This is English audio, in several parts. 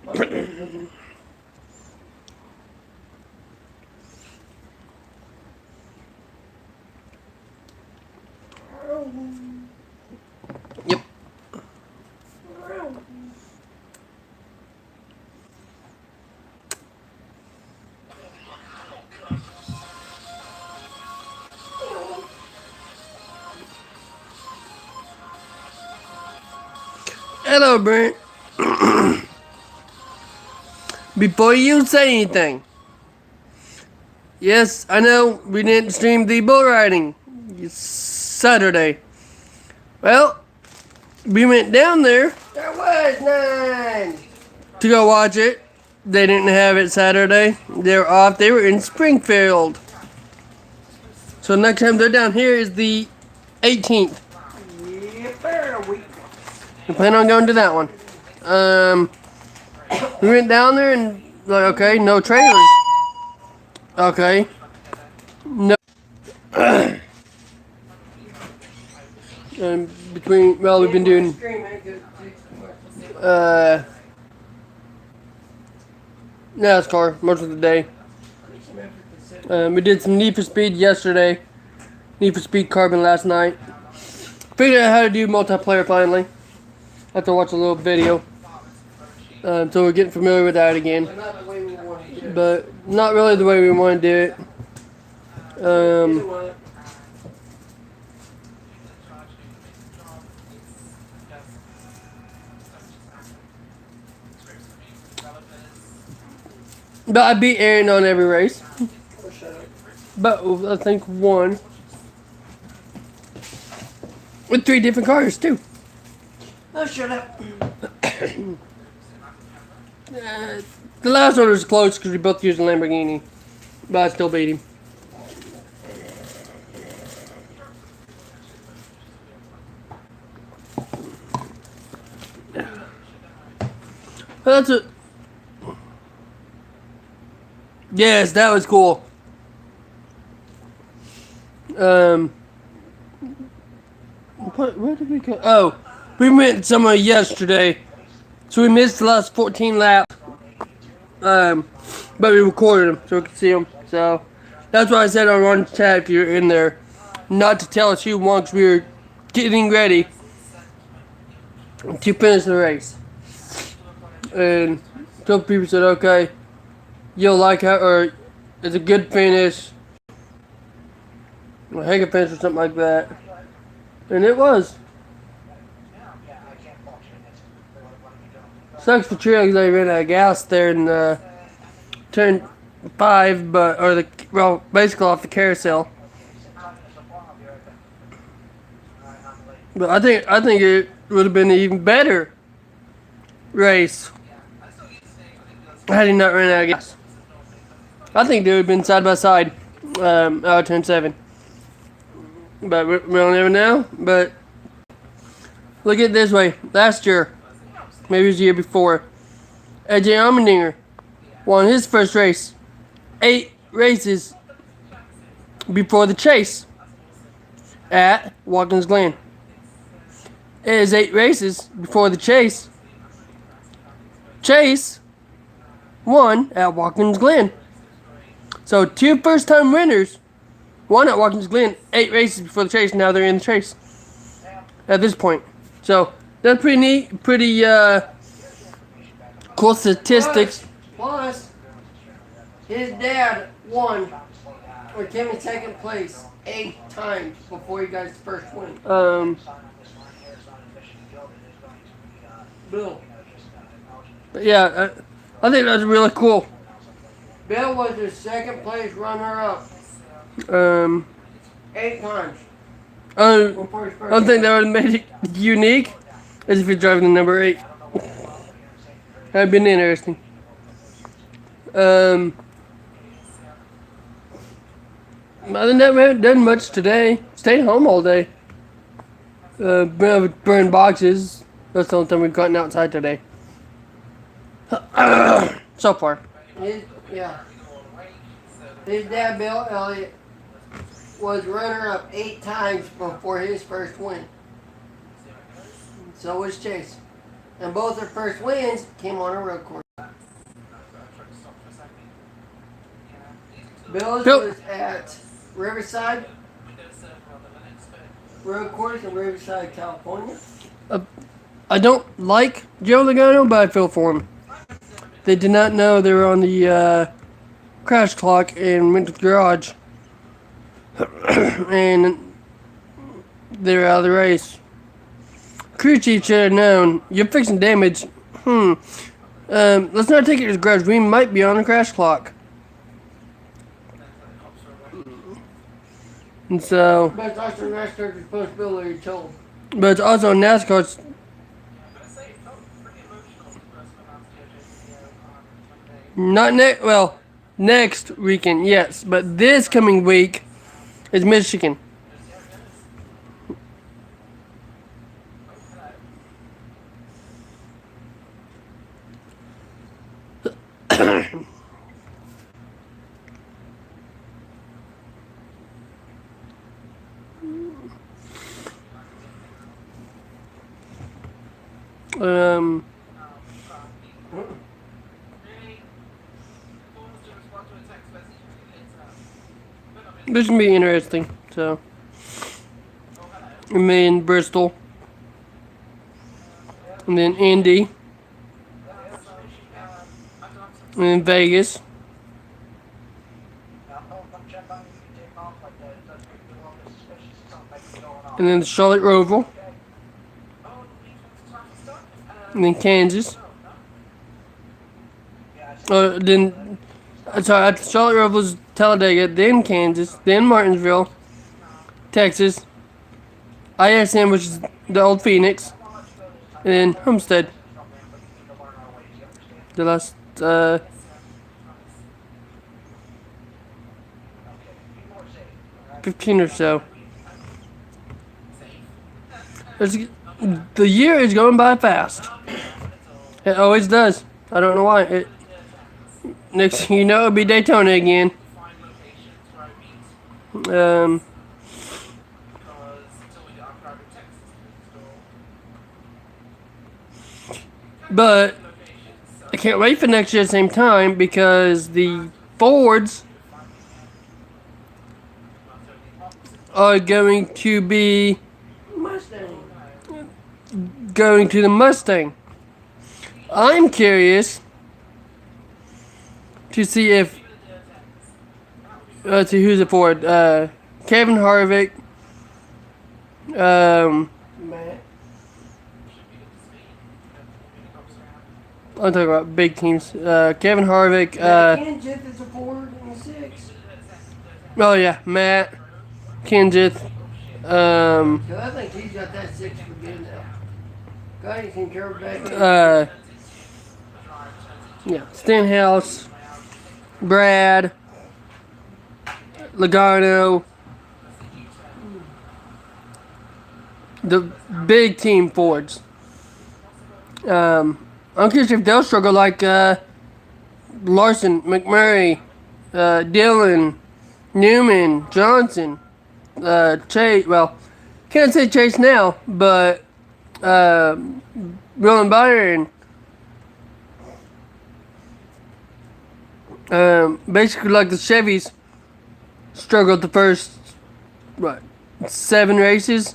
Yep. Hello, Brent. Before you say anything, yes, I know we didn't stream the bull riding Saturday. Well, we went down there. There was none. To go watch it. They didn't have it Saturday. They were off. They were in Springfield. So next time they're down here is the 18th. We plan on going to that one. We went down there and like, okay, no trailers. Okay. No. We've been doing NASCAR most of the day. We did some Need for Speed yesterday. Need for Speed Carbon last night. Figured out how to do multiplayer finally. Have to watch a little video. So we're getting familiar with that again. But not really the way we want to do it. But I beat Aaron on every race. But I think one. With 3 different cars too. Oh, shut up. The last one was close because we both used a Lamborghini. But I still beat him. That's it. Yes, that was cool. Where did we go? Oh, we went somewhere yesterday, so we missed the last 14 laps. But we recorded them so we could see them. So that's why I said on one chat if you're in there, not to tell us who won because we were getting ready to finish the race. And some people said, okay, you'll like how, or it's a good finish, a heck of a finish or something like that. And it was. Sucks for Trio because they ran out of gas there in turn 5, basically off the carousel. But I think it would have been an even better race had he not run out of gas. I think they would have been side by side out of turn 7. But we'll never know. But look at it this way. Last year, maybe it was the year before, AJ Allmendinger won his first race 8 races before the chase at Watkins Glen. It is 8 races before the chase. Chase won at Watkins Glen. So 2 first-time winners won at Watkins Glen 8 races before the chase. Now they're in the chase at this point. So that's pretty neat, pretty cool statistics. Plus, his dad won or came in second place 8 times before he got his first win. Bill. But yeah, I think that's really cool. Bill was the second place runner-up 8 times. I think that would have made it unique as if you're driving the number 8. That'd been interesting. Other than that, we haven't done much today. Stayed home all day. Burn boxes. That's the only time we've gotten outside today. So far. His dad, Bill Elliott, was runner-up 8 times before his first win. So was Chase. And both their first wins came on a road course. Bills Phil- was at Riverside Road Course in Riverside, California. I don't like Joe Logano, but I feel for him. They did not know they were on the crash clock in Winter's Garage. And they're out of the race. Crew chief should have known. You're fixing damage. Let's not take it as grudge. We might be on a crash clock. And so, But it's also NASCAR's responsibility to told. but it's also NASCAR's. Not next weekend, yes, but this coming week is Michigan. This can be interesting. So, and then Bristol, and then Indy, and then Vegas, and then the Charlotte Roval, and then Kansas. After Charlotte Roval was Talladega, then Kansas, then Martinsville, Texas, ISM, which is the old Phoenix, and then Homestead. The last 15 or so. The year is going by fast. It always does. I don't know why. Next thing you know, it'll be Daytona again. But I can't wait for next year at the same time because the Fords are going to be Mustang. going to the Mustang. I'm curious to see if let's see who's it for. Kevin Harvick. Matt. I'm talking about big teams. Kevin Harvick. Kenseth is a Ford in 6. Oh yeah, Matt Kenseth. So I think he's got that 6 for good now. God, you can curve back in. Yeah, Stenhouse, Brad, Logano, the big team Fords. I'm curious if they'll struggle like Larson, McMurray, Dillon, Newman, Johnson, Chase. Well, can't say Chase now, but Will and Byron. Basically, like the Chevys struggled the first 7 races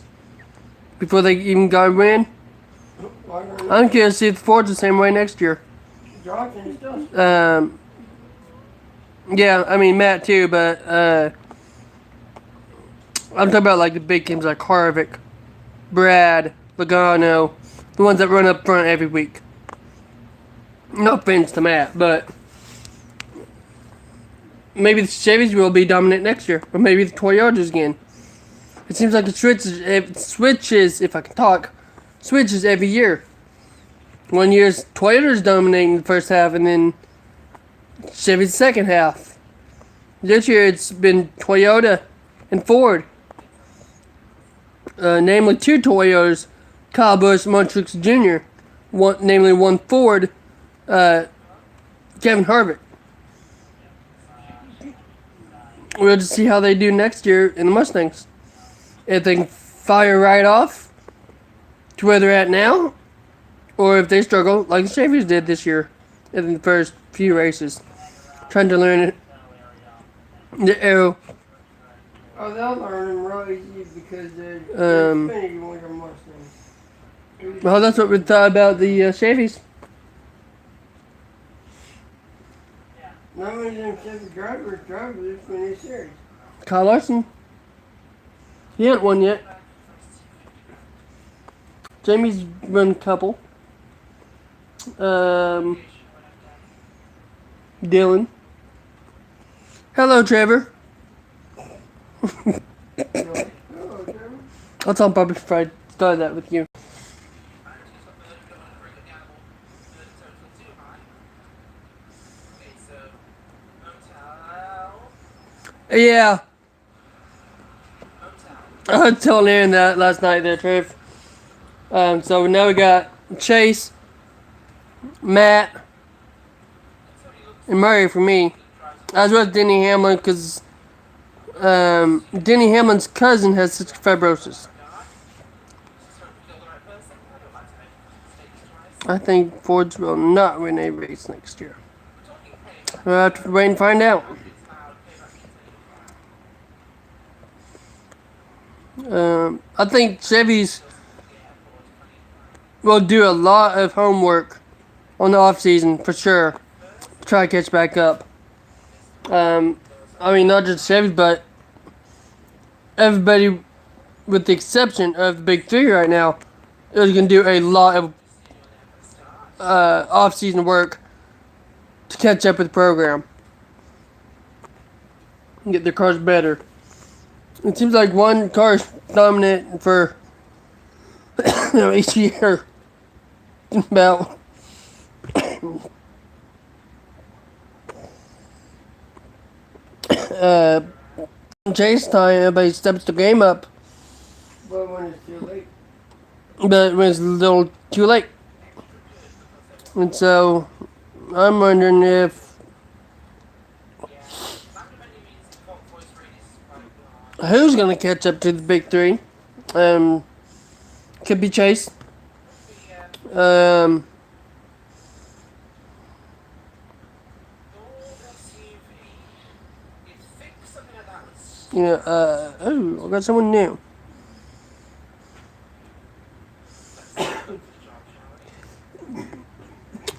before they even got a win. I'm curious to see if the Ford's the same way next year. Yeah, I mean Matt too, but I'm talking about like the big teams like Harvick, Brad, Logano, the ones that run up front every week. No offense to Matt, but maybe the Chevys will be dominant next year, or maybe the Toyotas again. It seems like it switches, if I can talk, switches every year. One year's Toyota's dominating the first half, and then Chevy's the second half. This year it's been Toyota and Ford. Namely 2 Toyotas, Kyle Busch, Montreux Jr. Namely 1 Ford, Kevin Harvick. We'll just see how they do next year in the Mustangs. If they can fire right off to where they're at now, or if they struggle like the Chevys did this year in the first few races, trying to learn it. The Arrow. Oh, they'll learn them real easy because they're Um, Xfinity ones are Mustangs. Well, that's what we thought about the Chevys. Not many of them Chevy drivers drive the Xfinity series. Kyle Larson. He hadn't won yet. Jamie's run a couple. Dylan. Hello, Trevor. Hello, Trevor. I'll tell him probably if I started that with you. Yeah. I was telling Aaron that last night there, Trev. So now we got Chase, Matt, and Murray for me. I was with Denny Hamlin because Denny Hamlin's cousin has cystic fibrosis. I think Fords will not win a race next year. We'll have to wait and find out. I think Chevy's will do a lot of homework on the off season for sure. Try to catch back up. I mean, not just Chevy, but everybody, with the exception of the big three right now, is going to do a lot of off season work to catch up with the program and get their cars better. It seems like one car is dominant for each year. About chase time, everybody steps the game up, But when it's too late. but when it's a little too late. And so I'm wondering if who's going to catch up to the big three. Could be Chase. Oh, I got someone new.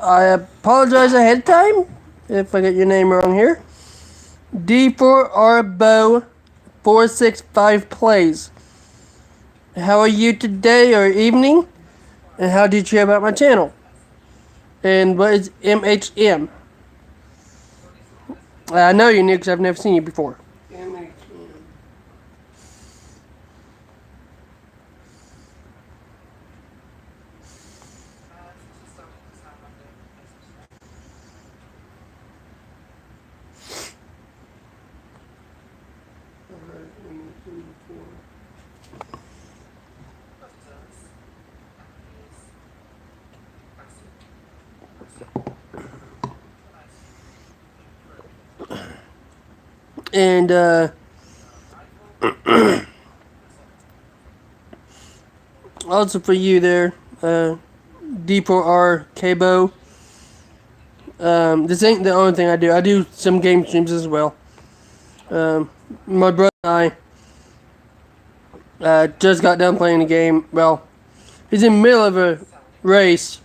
I apologize ahead of time if I get your name wrong here. D4RBO 465 plays. How are you today or evening? And how did you hear about my channel? And what is MHM? I know you're new because I've never seen you before. MHM. And also for you there, D4R Cabo. This ain't the only thing I do. I do some game streams as well. My brother and I just got done playing a game. Well, he's in the middle of a race,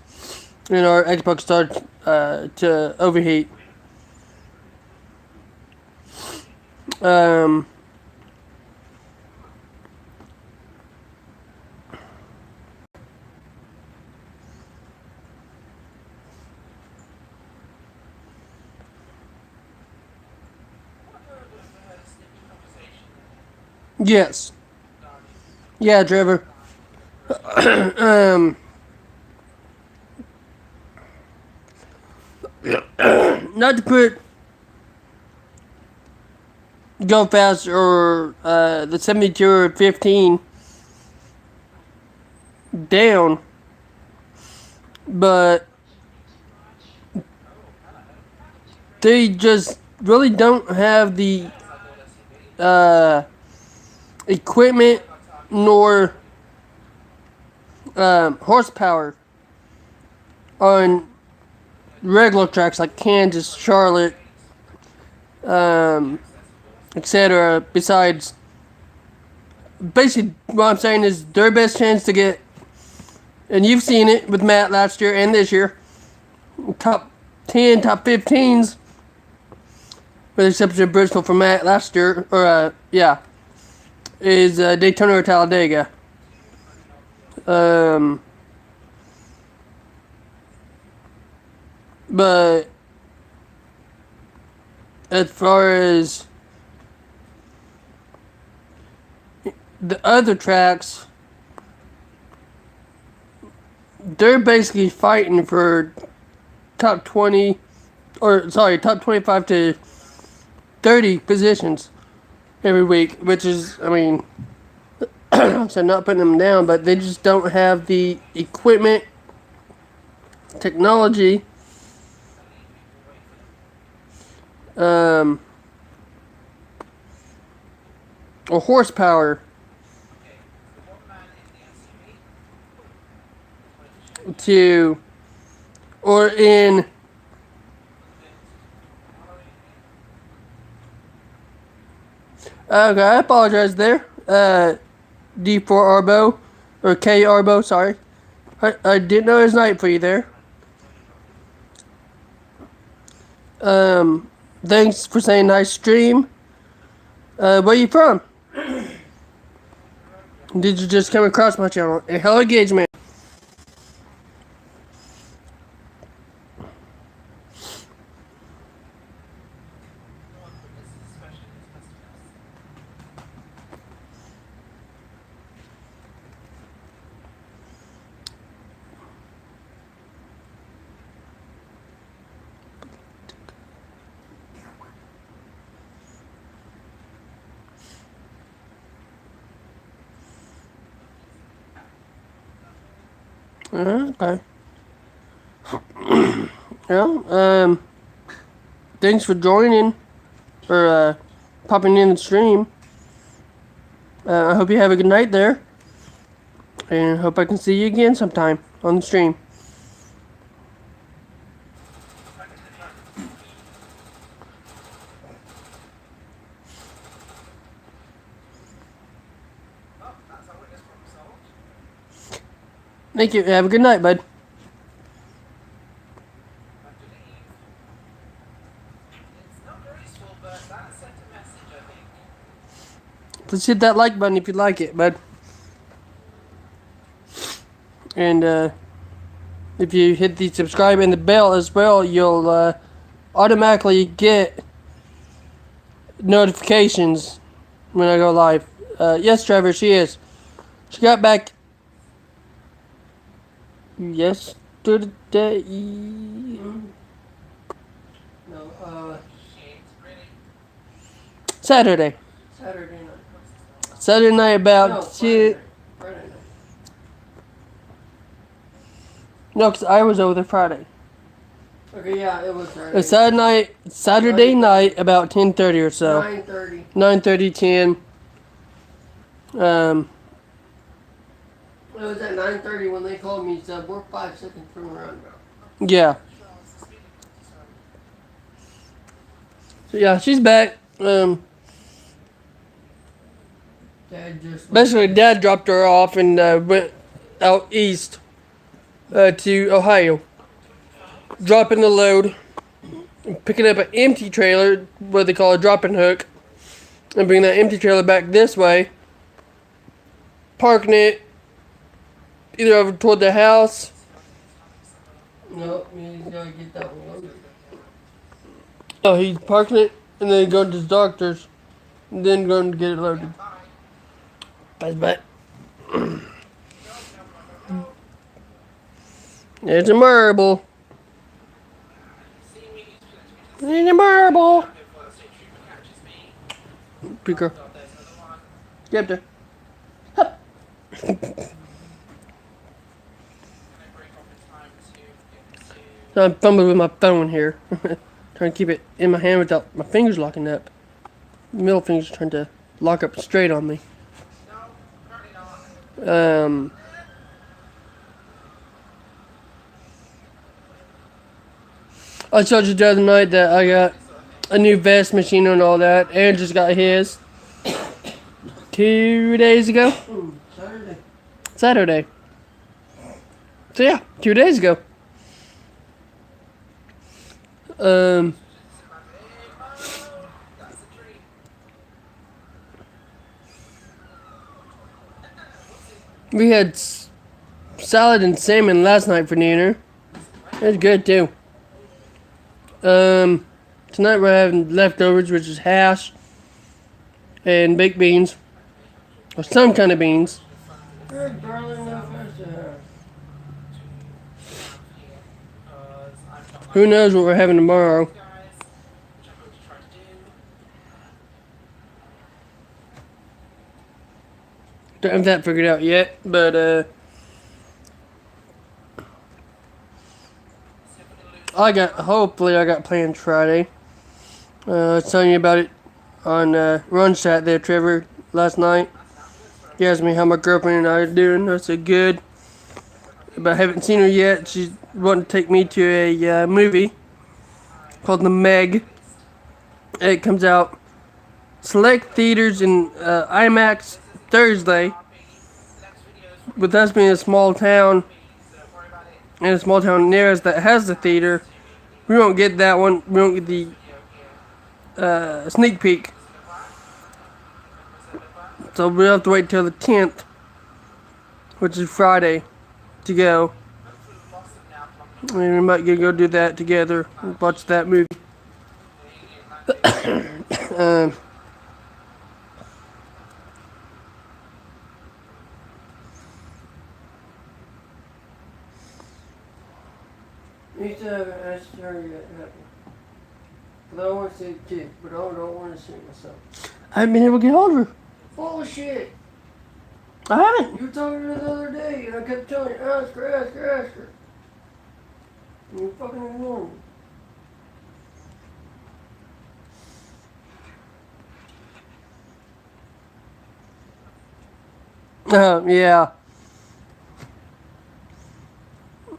and our Xbox started to overheat. Yes. Yeah, Trevor. Not to put Go Fast or the 72 or 15 down, but they just really don't have the equipment nor horsepower on regular tracks like Kansas, Charlotte, etc. Besides, basically, what I'm saying is their best chance to get, and you've seen it with Matt last year and this year, top 10, top 15s, with the exception of Bristol for Matt last year, or is Daytona or Talladega. But as far as the other tracks, they're basically fighting for top 20, top 25 to 30 positions every week, which is, I mean, so not putting them down, but they just don't have the equipment, technology, or horsepower to, or in, okay, I apologize there, D4 Arbo, or K Arbo, sorry. I didn't know it was night for you there. Thanks for saying nice stream. Where are you from? Did you just come across my channel? And hello, engagement. Okay. Well, thanks for joining, or popping in the stream. I hope you have a good night there, and hope I can see you again sometime on the stream. Thank you. Have a good night, bud. Let's hit that like button if you like it, bud. And if you hit the subscribe and the bell as well, you'll automatically get notifications when I go live. Yes, Trevor, she is. She got back yesterday. No, Saturday. Saturday night. Saturday night about No, Friday night. No, because I was over there Friday. Okay, yeah, it was Saturday. Saturday night about 10:30 or so. 9:30. 9:30, 10. It was at 9:30 when they called me and said, we're 5 seconds from the roundabout. Yeah. So yeah, she's back. Dad just Basically, Dad dropped her off and went out east to Ohio, dropping the load, picking up an empty trailer, what they call a dropping hook, and bringing that empty trailer back this way, parking it either over toward the house. Nope, he's gotta get that one loaded. Oh, he's parking it and then going to his doctor's, and then going to get it loaded. But there's a marble. There's a marble. Picker. Get up there. Hup. So I'm fumbling with my phone here. Trying to keep it in my hand without my fingers locking up. Middle finger's trying to lock up straight on me. I told you the other night that I got a new vest machine and all that. Aaron just got his 2 days ago. Saturday. Saturday. So yeah, 2 days ago. We had salad and salmon last night for dinner. It was good too. Tonight we're having leftovers, which is hash and baked beans, or some kind of beans. Good darling, enough as Who knows what we're having tomorrow? Don't have that figured out yet, but hopefully I got plans Friday. I was telling you about it on Run Chat there, Trevor, last night. He asked me how my girlfriend and I are doing. I said good, but I haven't seen her yet. She's wanting to take me to a movie called The Meg. It comes out select theaters in IMAX Thursday. With us being a small town, and a small town near us that has the theater, we won't get that one. We won't get the sneak peek. So we'll have to wait till the 10th, which is Friday, to go. And we might go do that together and watch that movie. You still haven't asked her yet, have you? 'Cause I want to see the kid, but I don't want to see it myself. I haven't been able to get hold of her. Full of shit. I haven't. You were talking to her the other day, and I kept telling you, ask her. And you fucking ignored me. Yeah.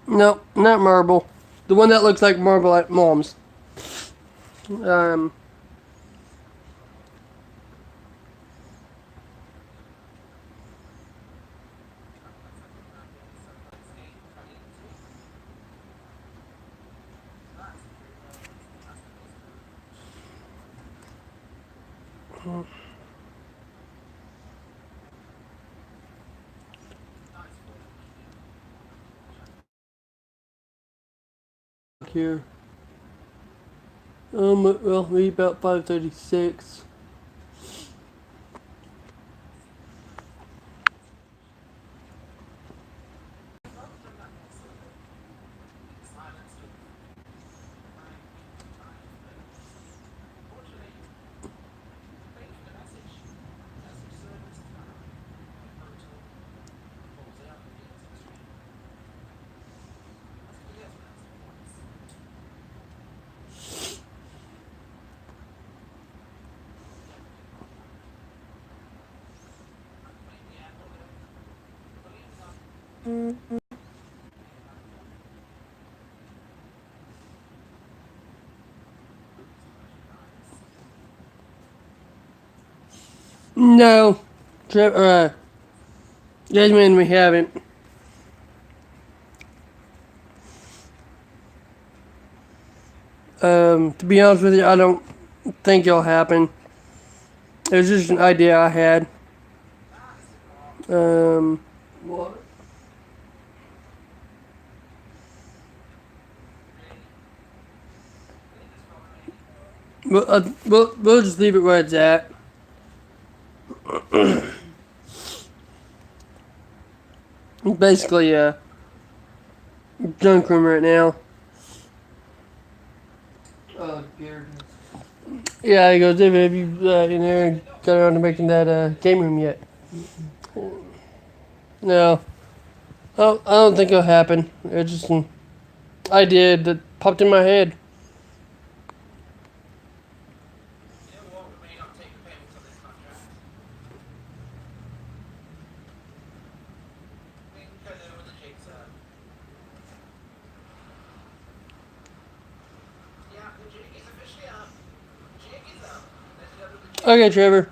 Nope, not marble. The one that looks like marble at Mom's. Here. Well, maybe about 5:36. No, Jasmine, we haven't. To be honest with you, I don't think it'll happen. It was just an idea I had. What? We'll just leave it where it's at. Basically, junk room right now. Oh, dear. Yeah, he goes, David, have you in there got around to making that game room yet? No. Oh, I don't think it'll happen. It's just an idea that popped in my head. Okay, Trevor.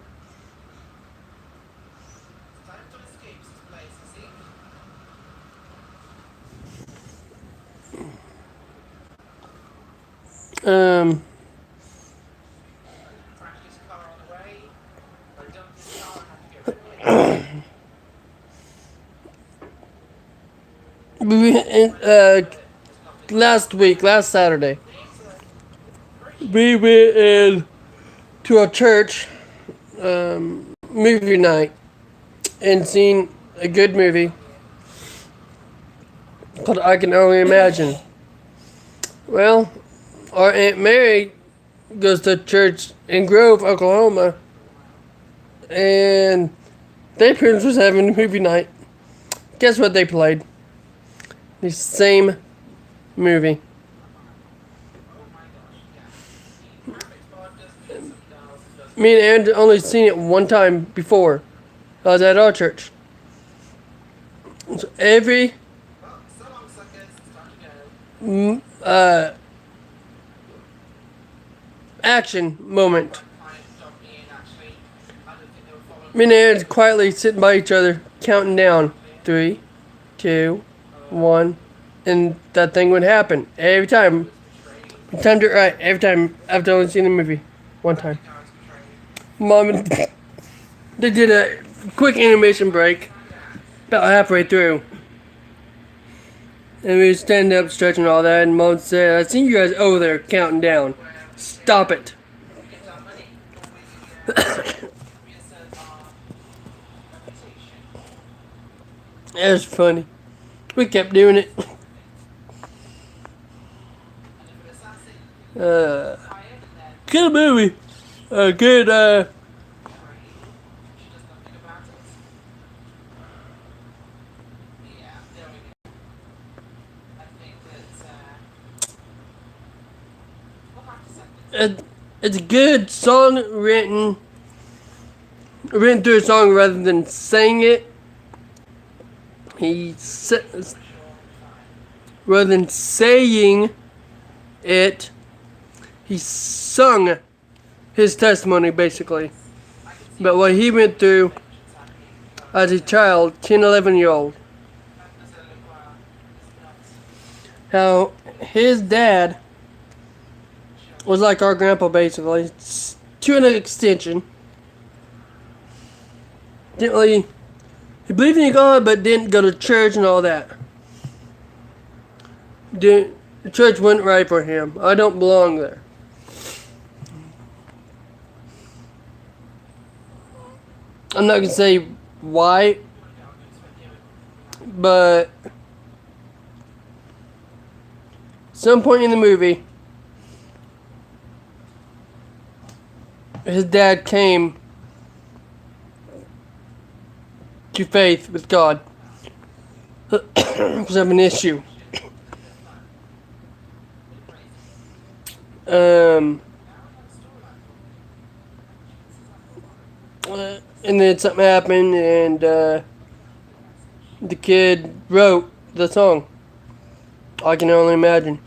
Um, last Saturday, we went in to a church movie night and seen a good movie called I Can Only Imagine. Well, our Aunt Mary goes to church in Grove, Oklahoma, and their parents was having a movie night. Guess what they played? The same movie. Me and Aaron only seen it one time before. I was at our church. So every action moment, me and Aaron quietly sitting by each other, counting down 3, 2, 1, and that thing would happen every time. Timed it right every time after only seeing the movie one time. Mom and they did a quick intermission break about halfway through. And we were standing up, stretching all that, and Mom said, I seen you guys over there counting down. Stop it. It was funny. We kept doing it. Good movie. Good, it's a good song written through a song rather than sang it. Rather than saying it, he sung his testimony basically about what he went through as a child, 10, 11-year-old. How his dad was like our grandpa basically, to an extension. Didn't really, he believed in God, but didn't go to church and all that. The church wasn't right for him. I don't belong there. I'm not gonna say why, but some point in the movie, his dad came to faith with God because of an issue. And then something happened, and the kid wrote the song. I Can Only Imagine.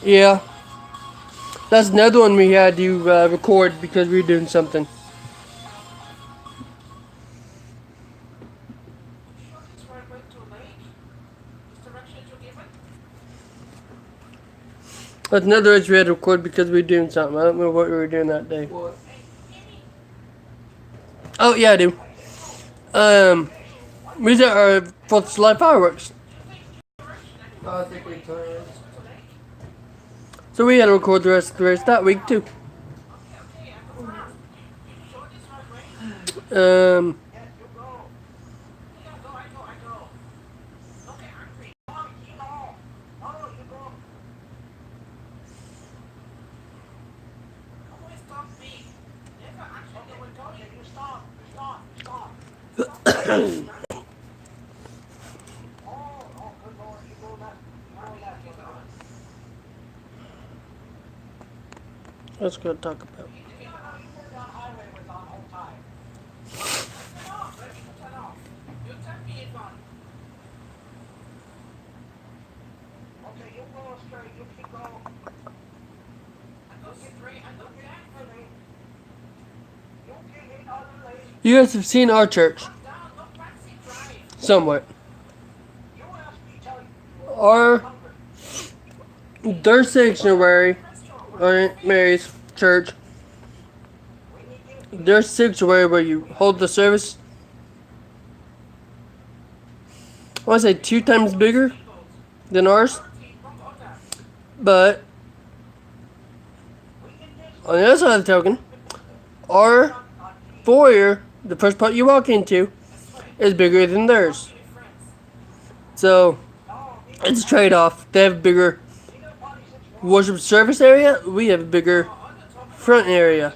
Yeah. That's another one we had to record because we were doing something. That's another one we had to record because we were doing something. I don't know what we were doing that day. What? Oh, yeah, I do. We did our 4th of July fireworks. I think we could. So we had to record the rest that week, too. Let's go talk about. You guys have seen our church somewhat. Their sanctuary, or Mary's church, their sanctuary where you hold the service, I want to say 2 times bigger than ours. But on the other side of the token, our foyer, the first part you walk into, is bigger than theirs. So it's a trade-off. They have a bigger worship service area. We have a bigger front area.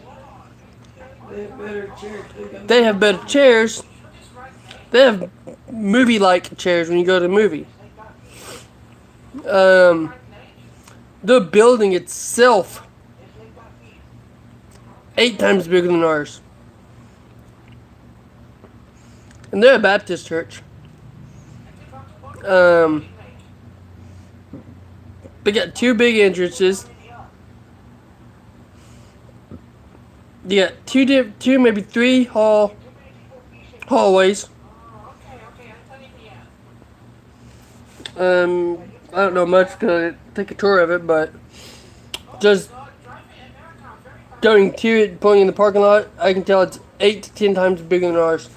They have better chairs. They have movie-like chairs when you go to the movie. The building itself, 8 times bigger than ours. And they're a Baptist church. They got 2 big entrances. You got 2 maybe 3 hallways. I don't know much to take a tour of it, but just going to it, pulling in the parking lot, I can tell it's 8 to 10 times bigger than ours.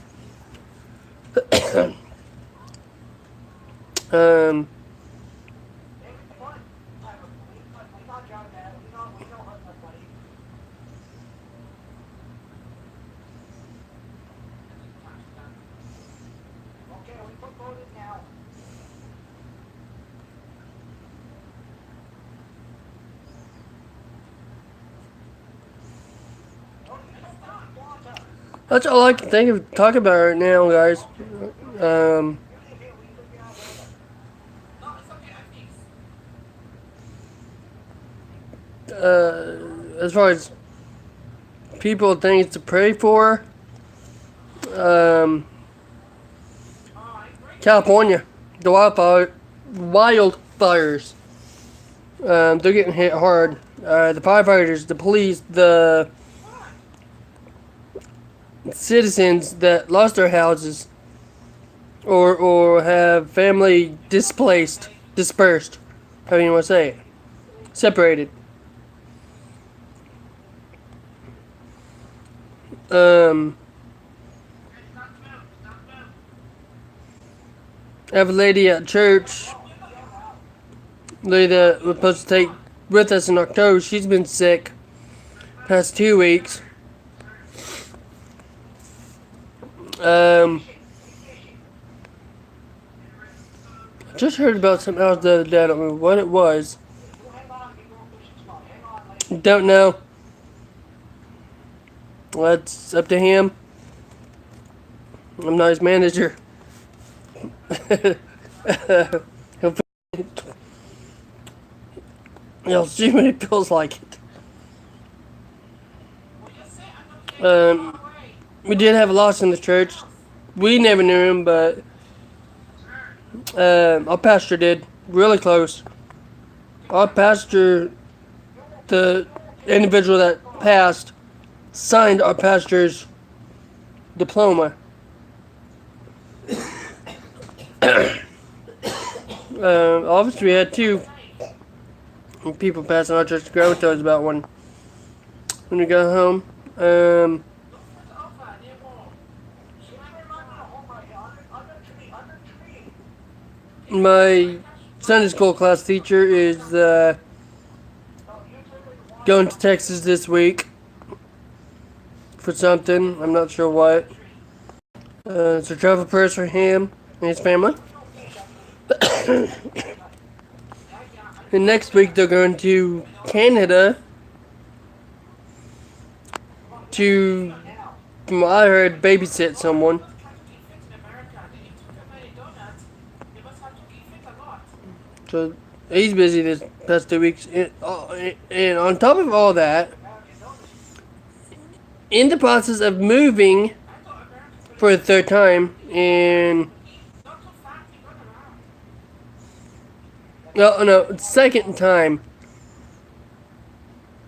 That's all I can think of talk about right now, guys. As far as people, things to pray for, California, the wildfires, they're getting hit hard. The firefighters, the police, the citizens that lost their houses or have family displaced, dispersed, however you want to say it, separated. I have a lady at church, lady that was supposed to take with us in October. She's been sick past 2 weeks. I just heard about something else the other day. I don't know what it was. Don't know. That's up to him. I'm not his manager. He'll see when he feels like it. We did have a loss in the church. We never knew him, but our pastor did. Really close. Our pastor, the individual that passed, signed our pastor's diploma. Obviously, we had 2 people pass in our church to go with us about when we got home. My Sunday school class teacher is going to Texas this week for something. I'm not sure what. So travel prayers for him and his family. And next week they're going to Canada to, from what I heard, babysit someone. So he's busy this past 2 weeks. And on top of all that, in the process of moving for the third time, and no, second time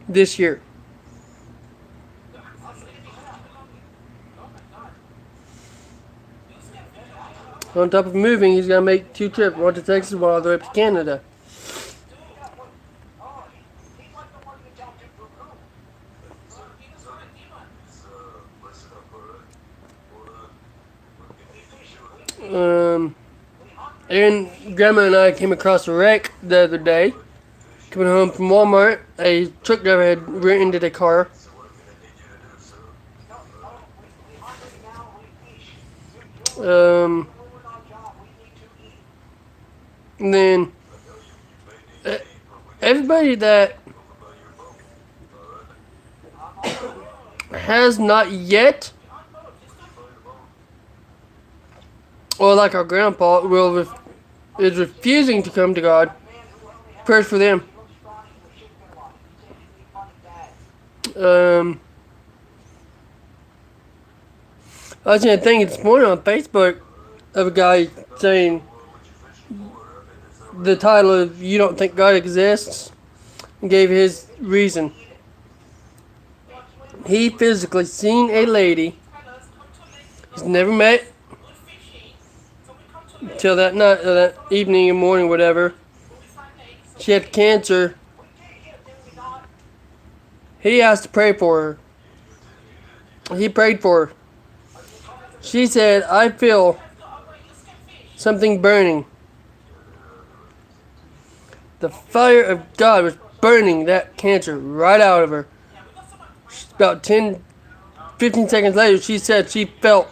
this year. On top of moving, he's gonna make 2 trips, one to Texas, one all the way up to Canada. Aaron, Grandma, and I came across a wreck the other day. Coming home from Walmart, a truck driver had rear-ended a car. And then everybody that has not yet, or like our grandpa, is refusing to come to God, prayers for them. I was seeing a thing this morning on Facebook of a guy saying the title of "You Don't Think God Exists," and gave his reason. He physically seen a lady he's never met until that night, that evening and morning, whatever. She had cancer. He asked to pray for her. He prayed for her. She said, "I feel something burning." The fire of God was burning that cancer right out of her. About 15 seconds later, she said she felt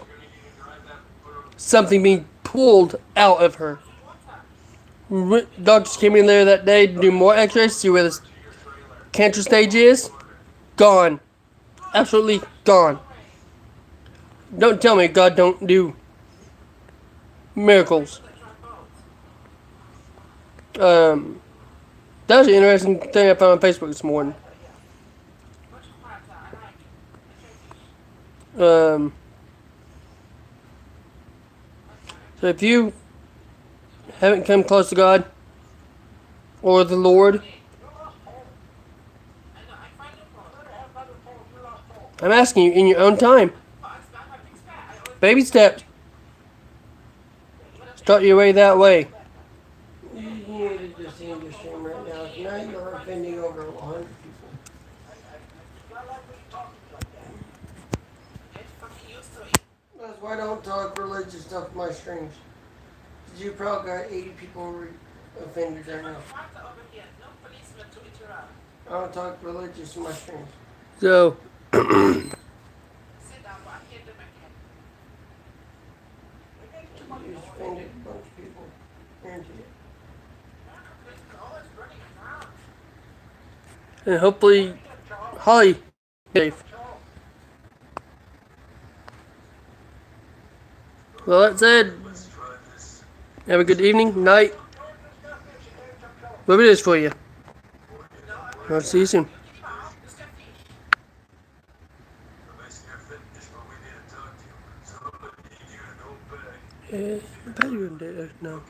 something being pulled out of her. Doctors came in there that day to do more x-rays, see where this cancer stage is. Gone. Absolutely gone. Don't tell me God don't do miracles. That was an interesting thing I found on Facebook this morning. So if you haven't come close to God or the Lord, I'm asking you in your own time. Baby steps. Start your way that way. You need to just end your stream right now. Now you're offending over 100 people. That's why I don't talk religious stuff in my streams. You probably got 80 people offended right now. I don't talk religious in my streams. So, You just offended a bunch of people. Guaranteed it. and hopefully, Holly, safe. Well, that said, have a good evening, night, whatever it is for you. I'll see you soon. Yeah, I bet you wouldn't do it. No.